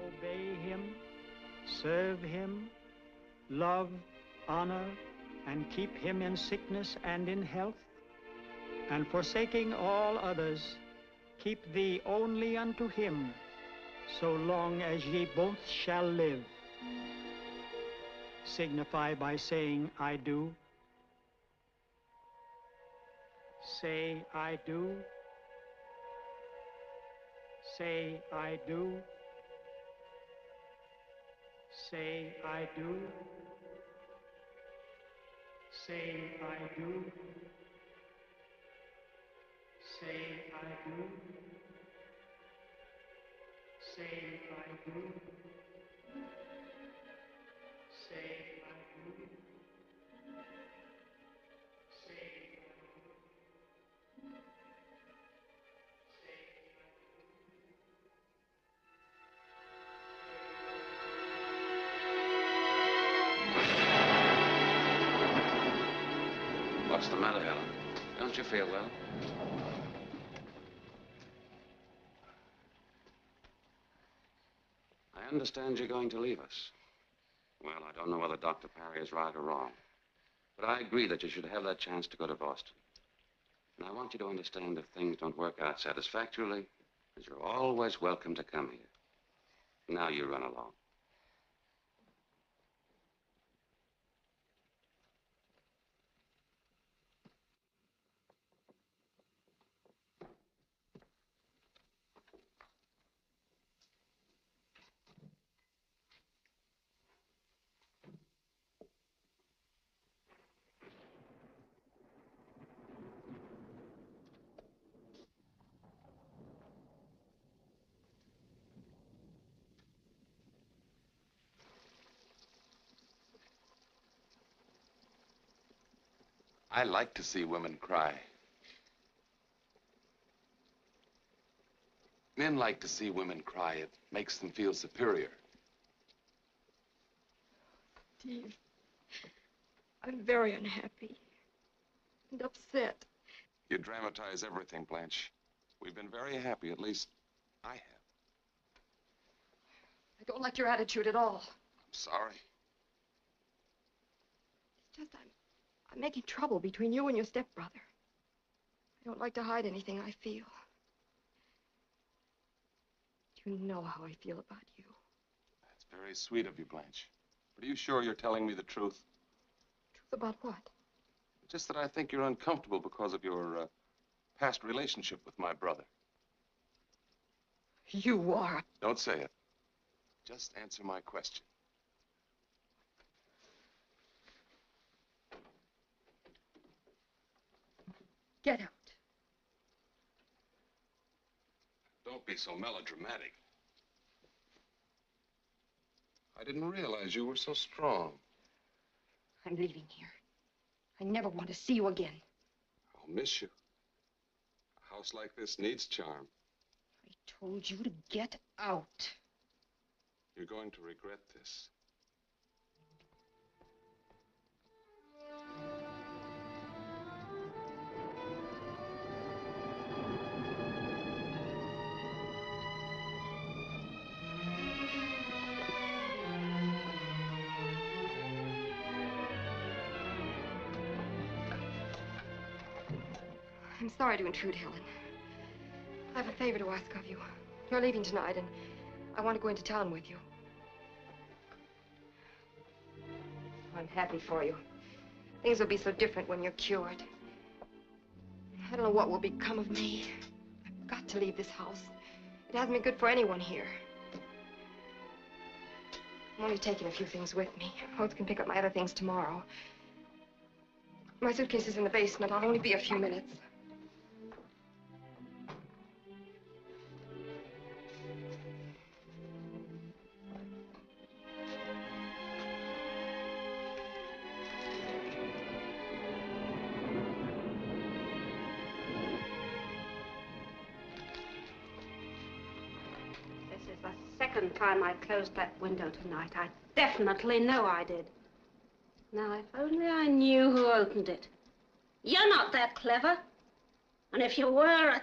Speaker 12: Obey him, serve him, love, honor, and keep him in sickness and in health, and forsaking all others, keep thee only unto him, so long as ye both shall live. Signify by saying, I do. Say, I do. Say, I do. Say, I do. Say, I do. Say, I do. Say, I do. Say, I do.
Speaker 10: What's the matter, Helen? Don't you feel well? I understand you're going to leave us. Well, I don't know whether Dr. Parry is right or wrong. But I agree that you should have that chance to go to Boston. And I want you to understand if things don't work out satisfactorily, that you're always welcome to come here. Now you run along.
Speaker 11: I like to see women cry. Men like to see women cry. It makes them feel superior.
Speaker 9: Steve, I'm very unhappy and upset.
Speaker 11: You dramatize everything, Blanche. We've been very happy, at least I have.
Speaker 9: I don't like your attitude at all.
Speaker 11: I'm sorry.
Speaker 9: Just I'm making trouble between you and your stepbrother. I don't like to hide anything I feel. You know how I feel about you.
Speaker 11: That's very sweet of you, Blanche. But are you sure you're telling me the truth?
Speaker 9: Truth about what?
Speaker 11: Just that I think you're uncomfortable because of your past relationship with my brother.
Speaker 9: You are.
Speaker 11: Don't say it. Just answer my question.
Speaker 9: Get out.
Speaker 11: Don't be so melodramatic. I didn't realize you were so strong.
Speaker 9: I'm leaving here. I never want to see you again.
Speaker 11: I'll miss you. A house like this needs charm.
Speaker 9: I told you to get out.
Speaker 11: You're going to regret this.
Speaker 9: I'm sorry to intrude, Helen. I have a favor to ask of you. You're leaving tonight, and I want to go into town with you. I'm happy for you. Things will be so different when you're cured. I don't know what will become of me. I've got to leave this house. It hasn't been good for anyone here. I'm only taking a few things with me. Rose can pick up my other things tomorrow. My suitcase is in the basement. I'll only be a few minutes.
Speaker 3: This is the second time I closed that window tonight. I definitely know I did. Now, if only I knew who opened it. You're not that clever. And if you were,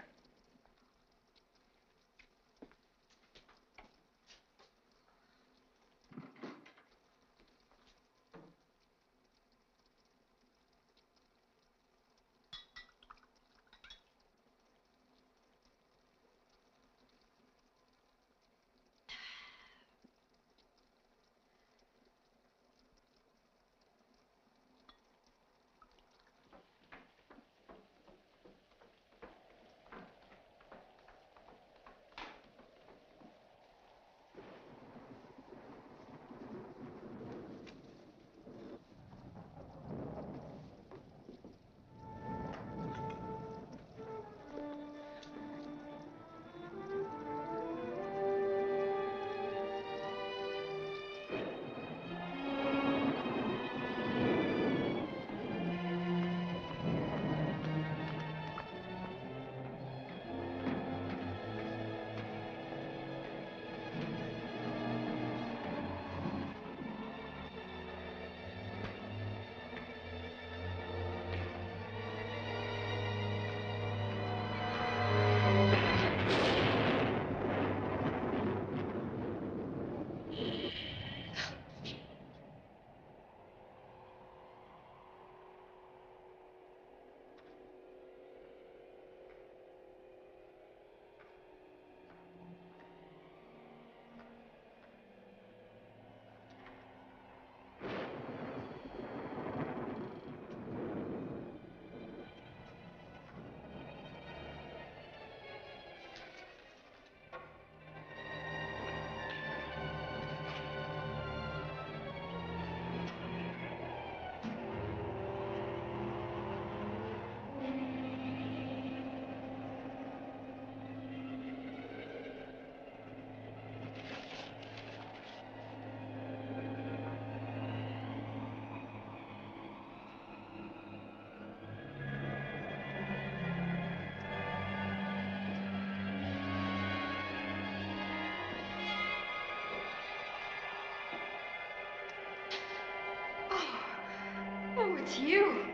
Speaker 9: Oh, it's you.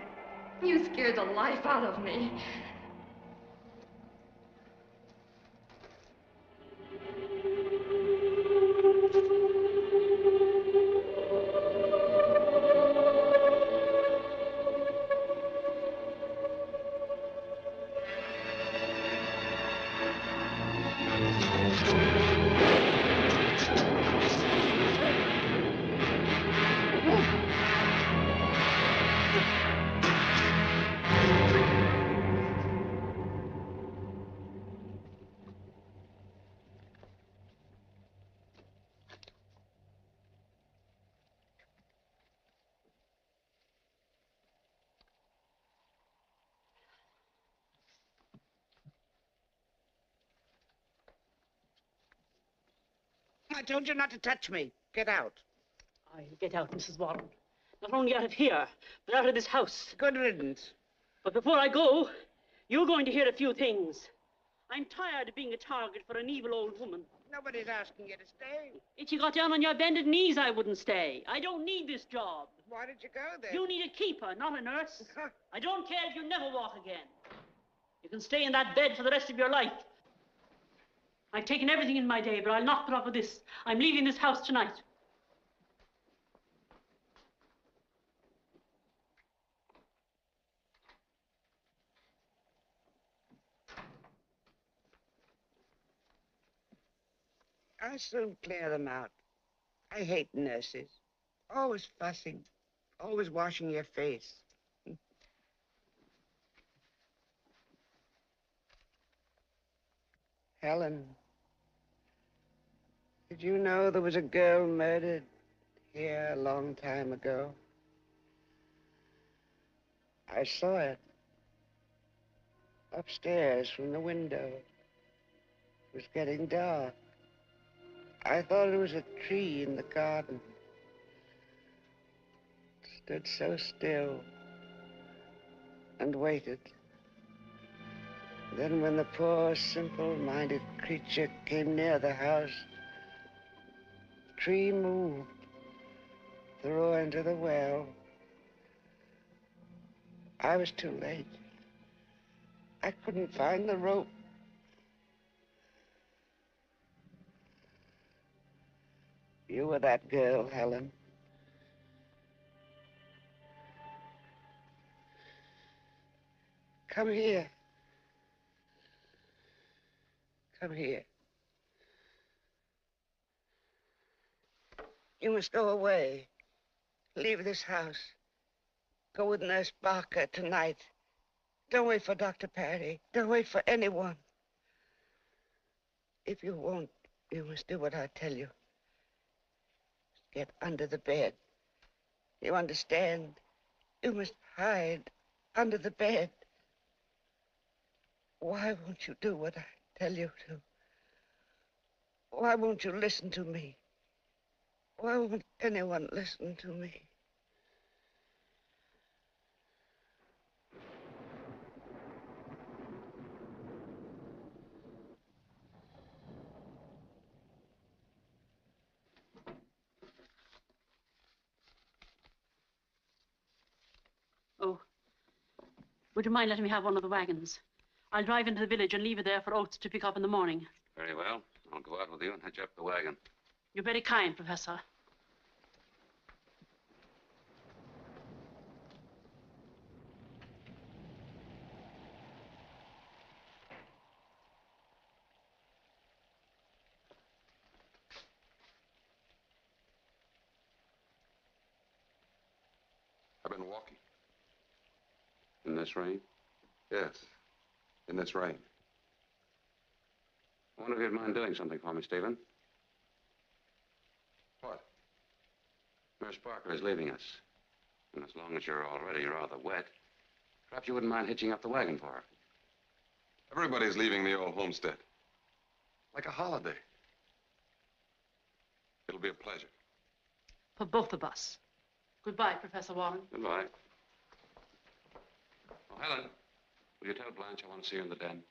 Speaker 9: You scared the life out of me.
Speaker 8: I told you not to touch me. Get out.
Speaker 7: I'll get out, Mrs. Warren. Not only out of here, but out of this house.
Speaker 8: Good riddance.
Speaker 7: But before I go, you're going to hear a few things. I'm tired of being a target for an evil old woman.
Speaker 8: Nobody's asking you to stay.
Speaker 7: If you got down on your bended knees, I wouldn't stay. I don't need this job.
Speaker 8: Why did you go then?
Speaker 7: You need a keeper, not a nurse. I don't care if you never walk again. You can stay in that bed for the rest of your life. I've taken everything in my day, but I'll not put up with this. I'm leaving this house tonight.
Speaker 8: I'll soon clear them out. I hate nurses. Always fussing. Always washing your face. Helen, did you know there was a girl murdered here a long time ago? I saw it. Upstairs from the window. It was getting dark. I thought it was a tree in the garden. Stood so still and waited. Then when the poor, simple-minded creature came near the house, the tree moved, threw her into the well. I was too late. I couldn't find the rope. You were that girl, Helen. Come here. Come here. You must go away. Leave this house. Go with Nurse Barker tonight. Don't wait for Dr. Perry. Don't wait for anyone. If you won't, you must do what I tell you. Get under the bed. You understand? You must hide under the bed. Why won't you do what I tell you to? Why won't you listen to me? Why won't anyone listen to me?
Speaker 7: Oh, would you mind letting me have one of the wagons? I'll drive into the village and leave it there for Oates to pick up in the morning.
Speaker 10: Very well. I'll go out with you and hitch up the wagon.
Speaker 7: You're very kind, Professor.
Speaker 11: I've been walking.
Speaker 10: In this rain?
Speaker 11: Yes, in this rain.
Speaker 10: I wonder if you'd mind doing something for me, Stephen.
Speaker 11: What?
Speaker 10: Nurse Parker is leaving us. And as long as you're already rather wet, perhaps you wouldn't mind hitching up the wagon for her.
Speaker 11: Everybody's leaving the old homestead. Like a holiday. It'll be a pleasure.
Speaker 7: For both of us. Goodbye, Professor Warren.
Speaker 10: Goodbye. Oh, Helen, will you tell Blanche I want to see her in the den?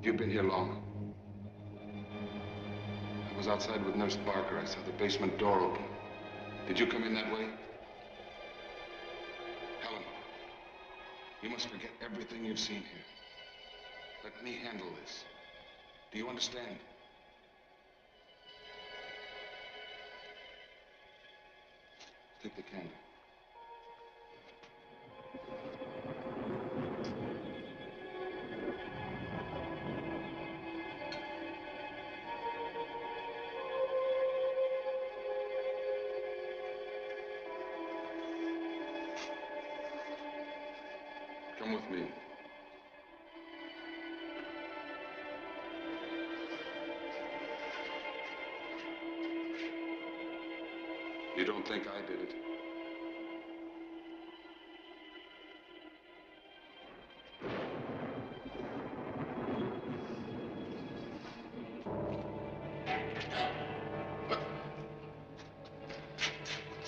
Speaker 11: You've been here long. I was outside with Nurse Barker. I saw the basement door open. Did you come in that way? Helen, you must forget everything you've seen here. Let me handle this. Do you understand? Take the candle. Come with me. You don't think I did it?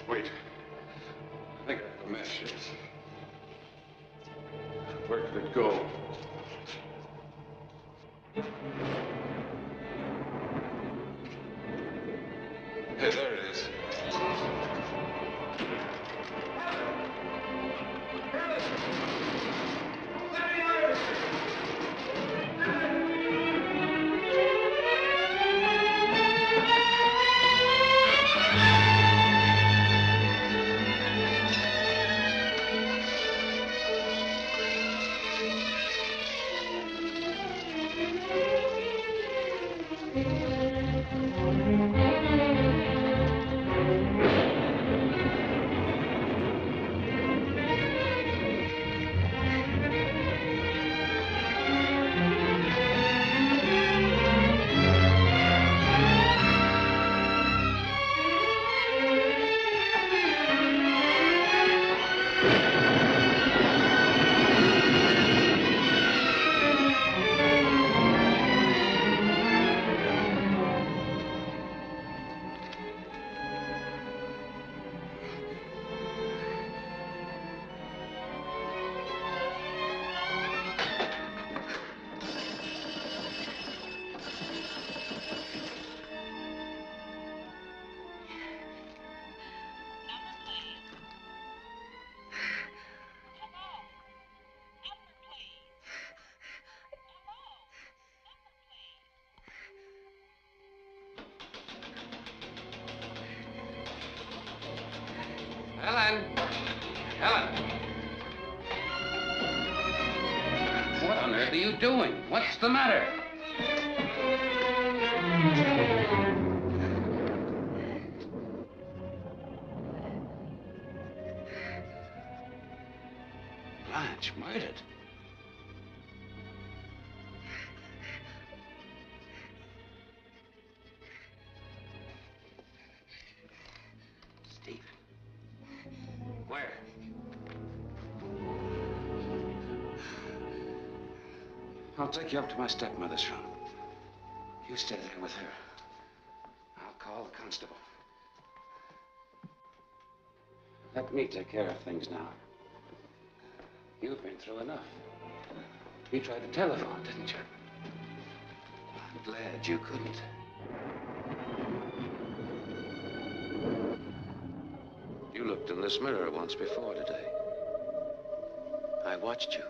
Speaker 11: Wait. I think I have a match. Where did it go? Hey, there it is.
Speaker 10: Helen! Helen! What on earth are you doing? What's the matter? Blanche murdered? Stephen. Where? I'll take you up to my stepmother's room. You stay there with her. I'll call the constable. Let me take care of things now. You've been through enough. You tried to telephone, didn't you? I'm glad you couldn't. You looked in this mirror once before today. I watched you.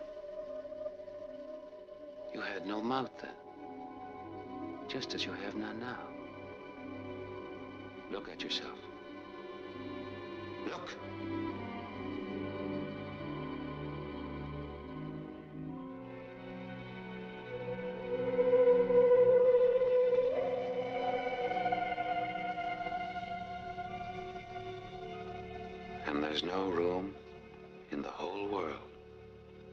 Speaker 10: You had no mouth then. Just as you have none now. Look at yourself. Look. And there's no room in the whole world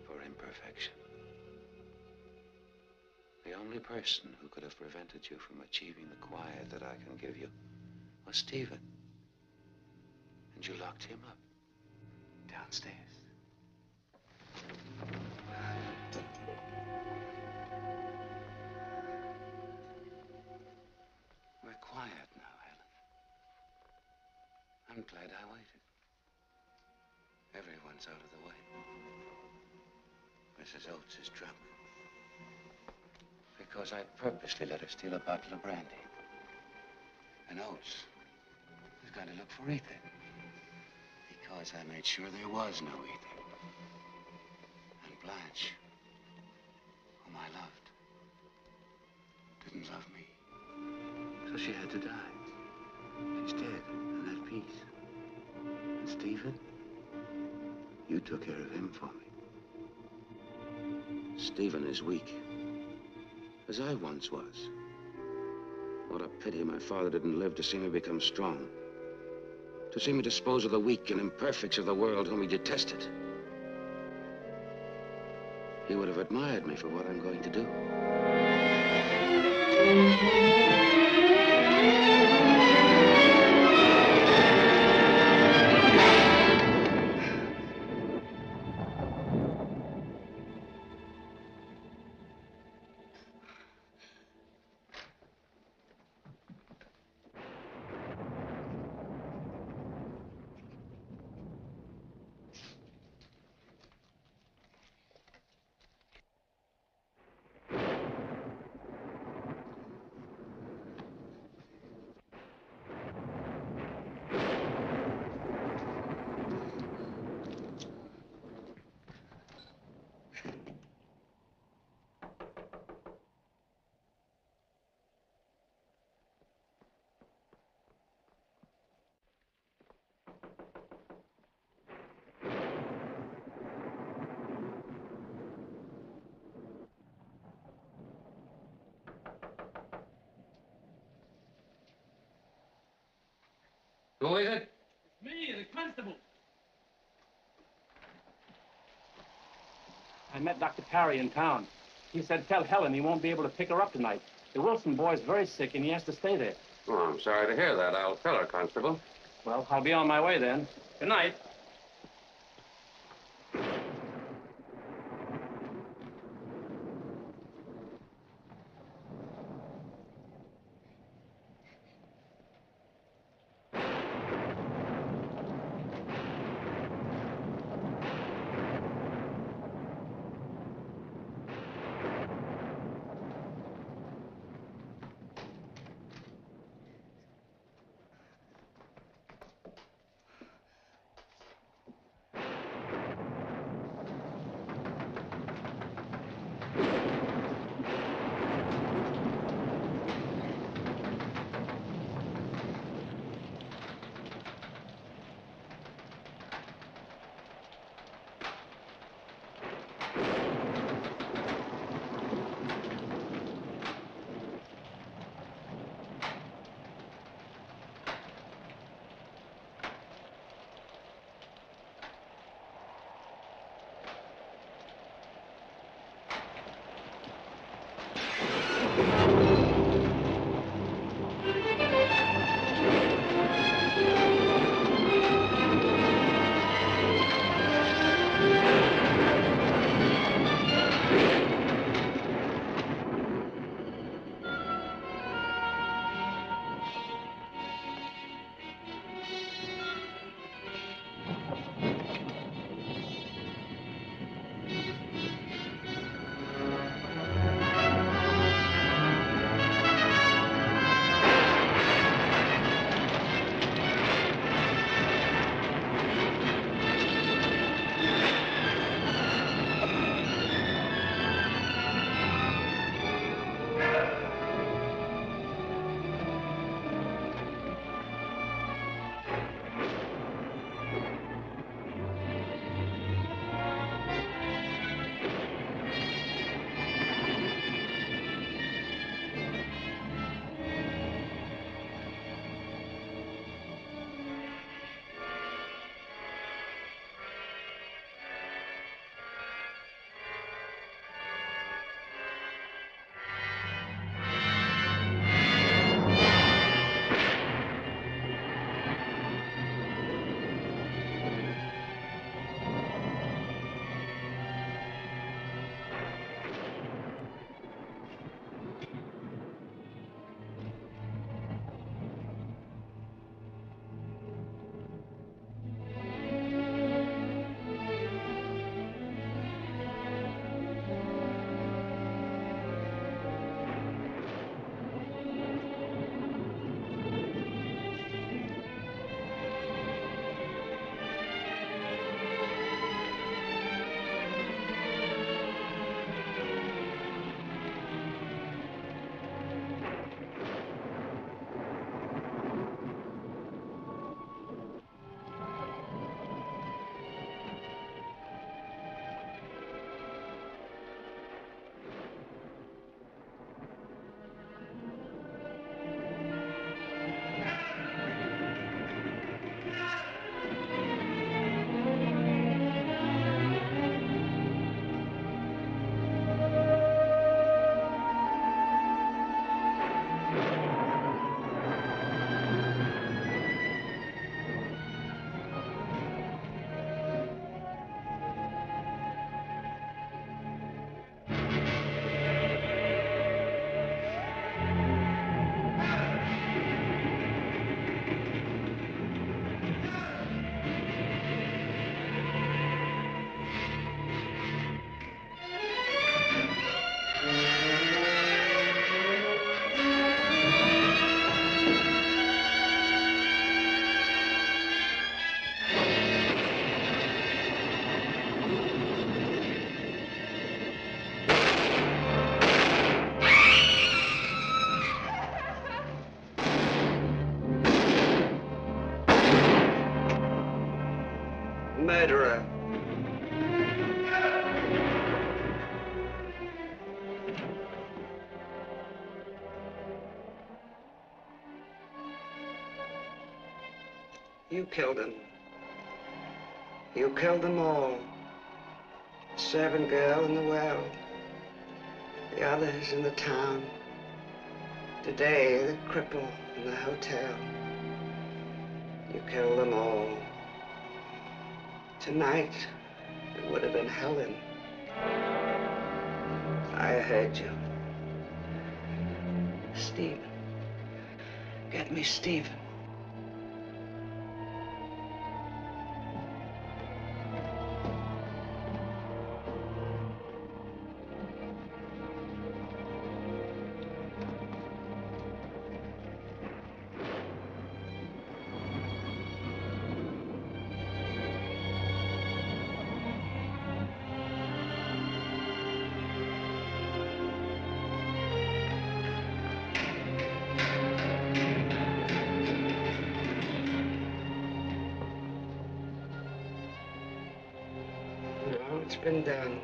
Speaker 10: for imperfection. The only person who could have prevented you from achieving the quiet that I can give you was Stephen. And you locked him up downstairs. We're quiet now, Helen. I'm glad I waited. Everyone's out of the way. Mrs. Oates is drunk. Because I purposely let her steal a bottle of brandy. And Oates is going to look for ether. Because I made sure there was no ether. And Blanche, whom I loved, didn't love me. So she had to die. She's dead and at peace. And Stephen, you took care of him for me. Stephen is weak, as I once was. What a pity my father didn't live to see me become strong. To see me dispose of the weak and imperfects of the world whom he detested. He would have admired me for what I'm going to do. Who is it?
Speaker 13: It's me, the constable. I met Dr. Parry in town. He said tell Helen he won't be able to pick her up tonight. The Wilson boy's very sick and he has to stay there.
Speaker 10: Oh, I'm sorry to hear that. I'll tell her, Constable.
Speaker 13: Well, I'll be on my way then. Good night.
Speaker 8: murderer. You killed him. You killed them all. The servant girl in the well. The others in the town. Today, the cripple in the hotel. You killed them all. Tonight, it would have been Helen. I heard you. Stephen. Get me Stephen. It's been done.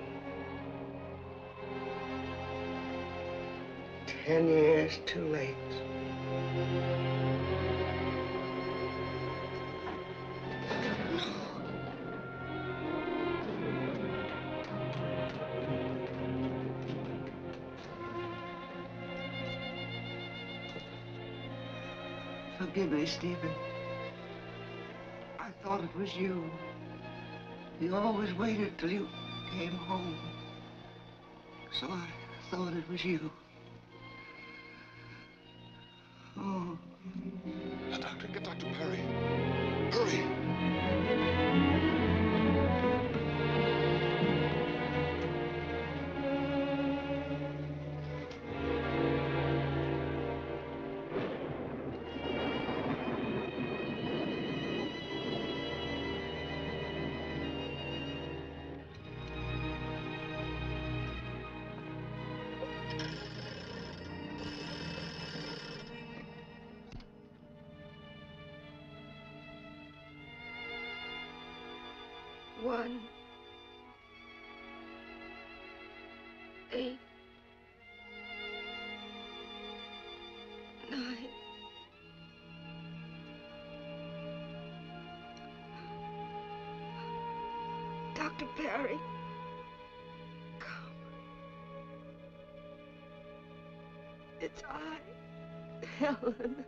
Speaker 8: 10 years too late. Forgive me, Stephen. I thought it was you. You always waited till you came home. So I thought it was you. Oh.
Speaker 11: Doctor, get Dr. Perry. Hurry.
Speaker 9: One, 8, 9. Dr. Perry, come. It's I, Helen.